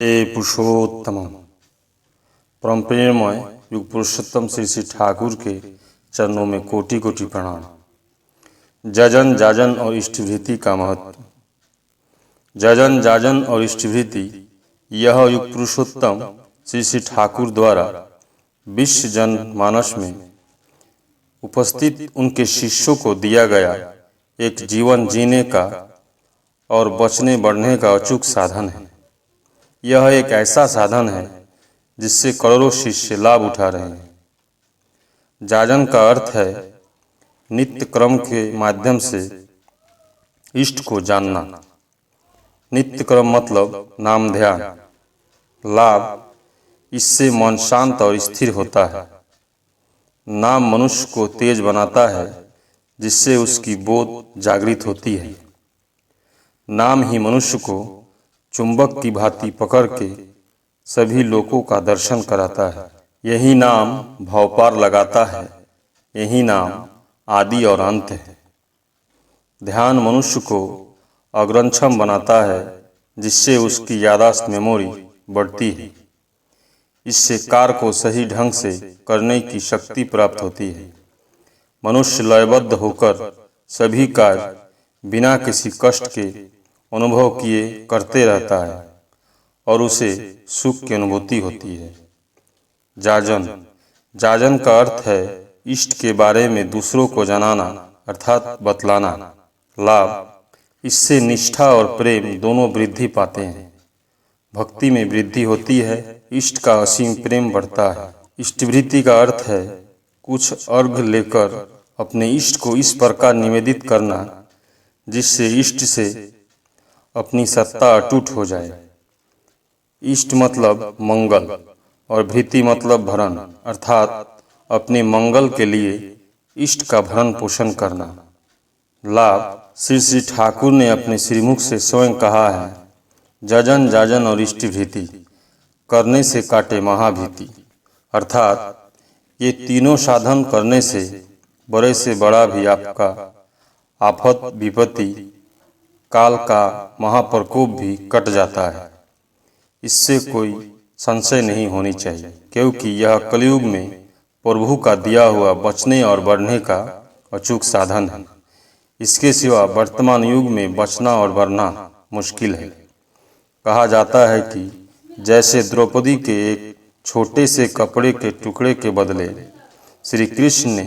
हे पुरुषोत्तम परम प्रेममय युग पुरुषोत्तम श्री श्री ठाकुर के चरणों में कोटि कोटि प्रणाम। जजन जाजन और इष्टभृति का महत्व। जजन जाजन और इष्टभृति यह युग पुरुषोत्तम श्री श्री ठाकुर द्वारा विश्व जन मानस में उपस्थित उनके शिष्यों को दिया गया एक जीवन जीने का और बचने बढ़ने का अचूक साधन है। यह एक ऐसा साधन है जिससे करोड़ों शिष्य लाभ उठा रहे हैं। जाजन का अर्थ है नित्य क्रम के माध्यम से इष्ट को जानना। नित्य क्रम मतलब नाम ध्यान। लाभ, इससे मन शांत और स्थिर होता है। नाम मनुष्य को तेज बनाता है जिससे उसकी बोध जागृत होती है। नाम ही मनुष्य को चुंबक की भांति पकड़ के सभी लोगों का दर्शन कराता है। यही नाम भव पार लगाता है। यही नाम आदि और अंत है। ध्यान मनुष्य को अग्रक्षम बनाता है जिससे उसकी याददाश्त मेमोरी बढ़ती है। इससे कार्य को सही ढंग से करने की शक्ति प्राप्त होती है। मनुष्य लयबद्ध होकर सभी कार्य बिना किसी कष्ट के अनुभव किए करते रहता है और उसे सुख की अनुभूति होती है। जाजन, जाजन का अर्थ है इष्ट के बारे में दूसरों को जनाना अर्थात बतलाना। लाभ, इससे निष्ठा और प्रेम दोनों वृद्धि पाते हैं। भक्ति में वृद्धि होती है। इष्ट का असीम प्रेम बढ़ता है। इष्टभृति का अर्थ है कुछ अर्घ लेकर अपने इष्ट को इस प्रकार निवेदित करना जिससे इष्ट से अपनी सत्ता अटूट हो जाए। इष्ट मतलब मंगल और भृति मतलब भरण अर्थात अपने मंगल के लिए इष्ट का भरण पोषण करना। लाभ, श्री श्री ठाकुर ने अपने श्रीमुख से स्वयं कहा है, जजन जाजन और इष्टभृति करने से काटे महाभीति। अर्थात ये तीनों साधन करने से बड़े से बड़ा भी आपका आफत विपत्ति काल का महाप्रकोप भी कट जाता है। इससे कोई संशय नहीं होनी चाहिए, क्योंकि यह कलयुग में प्रभु का दिया हुआ बचने और बढ़ने का अचूक साधन है। इसके सिवा वर्तमान युग में बचना और बढ़ना मुश्किल है। कहा जाता है कि जैसे द्रौपदी के एक छोटे से कपड़े के टुकड़े के बदले श्री कृष्ण ने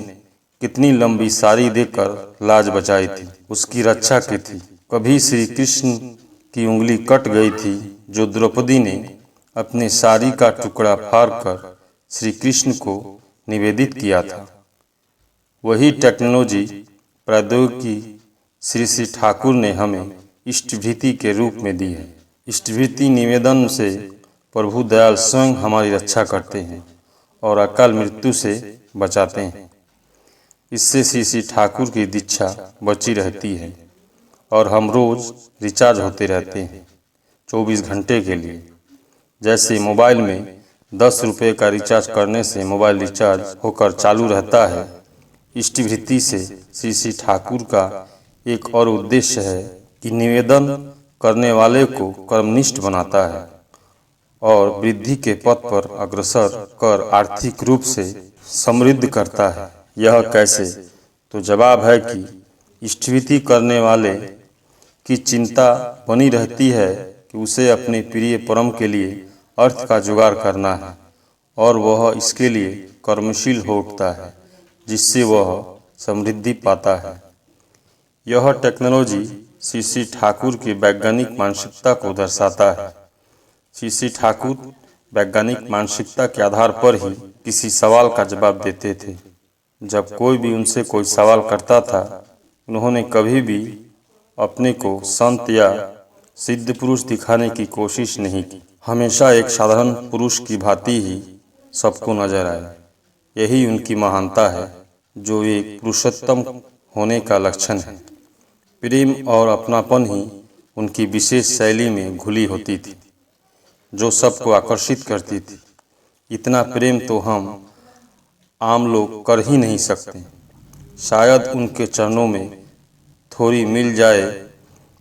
कितनी लंबी साड़ी देकर लाज बचाई थी, उसकी रक्षा की थी। कभी श्री कृष्ण की उंगली कट गई थी जो द्रौपदी ने अपने साड़ी का टुकड़ा फाड़कर श्री कृष्ण को निवेदित किया था। वही टेक्नोलॉजी प्रौद्योगिकी श्री श्री ठाकुर ने हमें इष्टभृति के रूप में दी है। इष्टभृति निवेदन से प्रभु दयाल स्वयं हमारी रक्षा करते हैं और अकाल मृत्यु से बचाते हैं। इससे श्री श्री ठाकुर की दीक्षा बची रहती है और हम रोज रिचार्ज होते रहते हैं 24 घंटे के लिए। जैसे मोबाइल में 10 रुपये का रिचार्ज करने से मोबाइल रिचार्ज होकर चालू रहता है, इष्टभृति से श्री श्री ठाकुर का एक और उद्देश्य है कि निवेदन करने वाले को कर्मनिष्ठ बनाता है और वृद्धि के पथ पर अग्रसर कर आर्थिक रूप से समृद्ध करता है। यह कैसे? तो जवाब है कि इष्टभृति करने वाले की चिंता बनी रहती है कि उसे अपने प्रिय परम के लिए अर्थ का जुगाड़ करना है और वह इसके लिए कर्मशील हो उठता है जिससे वह समृद्धि पाता है। यह टेक्नोलॉजी श्री श्री ठाकुर की वैज्ञानिक मानसिकता को दर्शाता है। श्री श्री ठाकुर वैज्ञानिक मानसिकता के आधार पर ही किसी सवाल का जवाब देते थे। जब कोई भी उनसे कोई सवाल करता था, उन्होंने कभी भी अपने को संत या सिद्ध पुरुष दिखाने की कोशिश नहीं की। हमेशा एक साधारण पुरुष की भांति ही सबको नजर आए। यही उनकी महानता है जो एक पुरुषोत्तम होने का लक्षण है। प्रेम और अपनापन ही उनकी विशेष शैली में घुली होती थी जो सबको आकर्षित करती थी। इतना प्रेम तो हम आम लोग कर ही नहीं सकते। शायद उनके चरणों में थोड़ी मिल जाए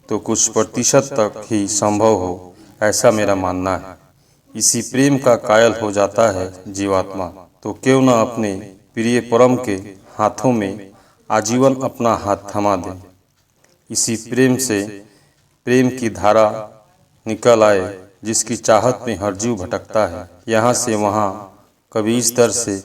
तो कुछ प्रतिशत तक ही संभव हो, ऐसा मेरा मानना है। इसी प्रेम का कायल हो जाता है जीवात्मा। तो क्यों न अपने प्रिय परम के हाथों में आजीवन अपना हाथ थमा दे। इसी प्रेम से प्रेम की धारा निकल आए, जिसकी चाहत में हर जीव भटकता है, यहाँ से वहाँ, कभी इस दर से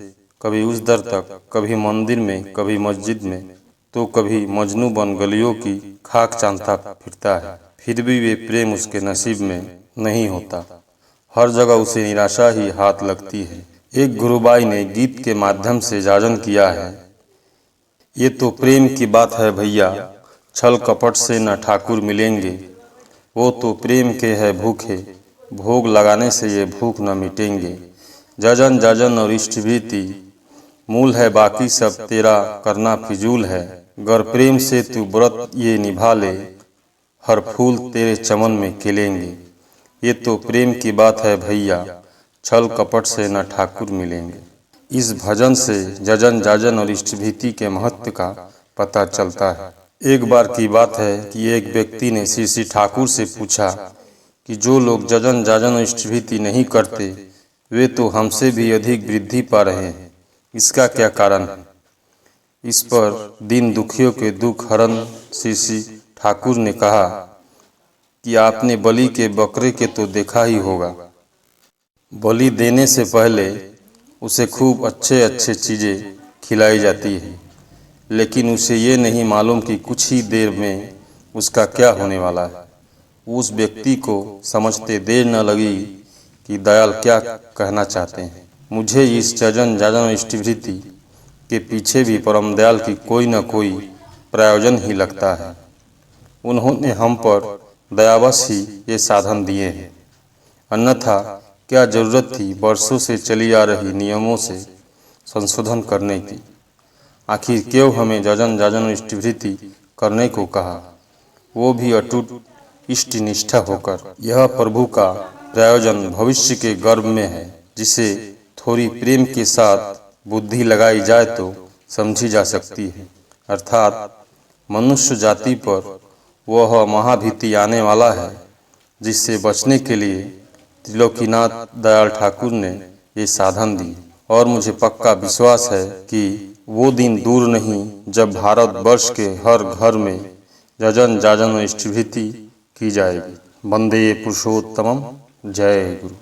कभी उस दर तक, कभी मंदिर में कभी मस्जिद में, तो कभी मजनू बन गलियों की खाक चांदता फिरता है। फिर भी वे प्रेम उसके नसीब में नहीं होता। हर जगह उसे निराशा ही हाथ लगती है। एक गुरुबाई ने गीत के माध्यम से जाजन किया है, ये तो प्रेम की बात है भैया, छल कपट से न ठाकुर मिलेंगे। वो तो प्रेम के है भूखे, भोग लगाने से ये भूख न मिटेंगे। जजन जजन और इष्टभीति मूल है, बाकी सब तेरा करना फिजूल है। गर प्रेम से तू व्रत ये निभा ले, हर फूल तेरे चमन में खिलेंगे। ये तो प्रेम की बात है भैया, छल कपट से न ठाकुर मिलेंगे। इस भजन से जजन जाजन और इष्टभीति के महत्व का पता चलता है। एक बार की बात है कि एक व्यक्ति ने श्री श्री ठाकुर से पूछा कि जो लोग जजन जाजन और इष्टभीति नहीं करते, वे तो हमसे भी अधिक वृद्धि पा रहे हैं, इसका क्या कारण है। इस पर दीन दुखियों के दुख हरण श्री श्री ठाकुर ने कहा कि आपने बलि के बकरे के तो देखा ही होगा। बलि देने से पहले उसे खूब अच्छे अच्छे चीज़ें खिलाई जाती है, लेकिन उसे ये नहीं मालूम कि कुछ ही देर में उसका क्या होने वाला है। उस व्यक्ति को समझते देर न लगी कि दयाल क्या कहना चाहते हैं। मुझे इस जजन जाजन इष्टभृति के पीछे भी परम दयाल की कोई न कोई प्रयोजन ही लगता है। उन्होंने हम पर दयावश ही ये साधन दिए हैं, अन्यथा क्या जरूरत थी वर्षों से चली आ रही नियमों से संशोधन करने की। आखिर क्यों हमें जजन जाजन इष्टभृति करने को कहा, वो भी अटूट इष्ट निष्ठा होकर। यह प्रभु का प्रयोजन भविष्य के गर्भ में है, जिसे थोड़ी प्रेम के साथ बुद्धि लगाई जाए तो समझी जा सकती है। अर्थात मनुष्य जाति पर वह महाभीति आने वाला है, जिससे बचने के लिए त्रिलोकीनाथ दयाल ठाकुर ने ये साधन दी। और मुझे पक्का विश्वास है कि वो दिन दूर नहीं जब भारतवर्ष के हर घर में जजन जाजन और इष्टभृति की जाएगी। वंदे पुरुषोत्तमम। जय गुरु।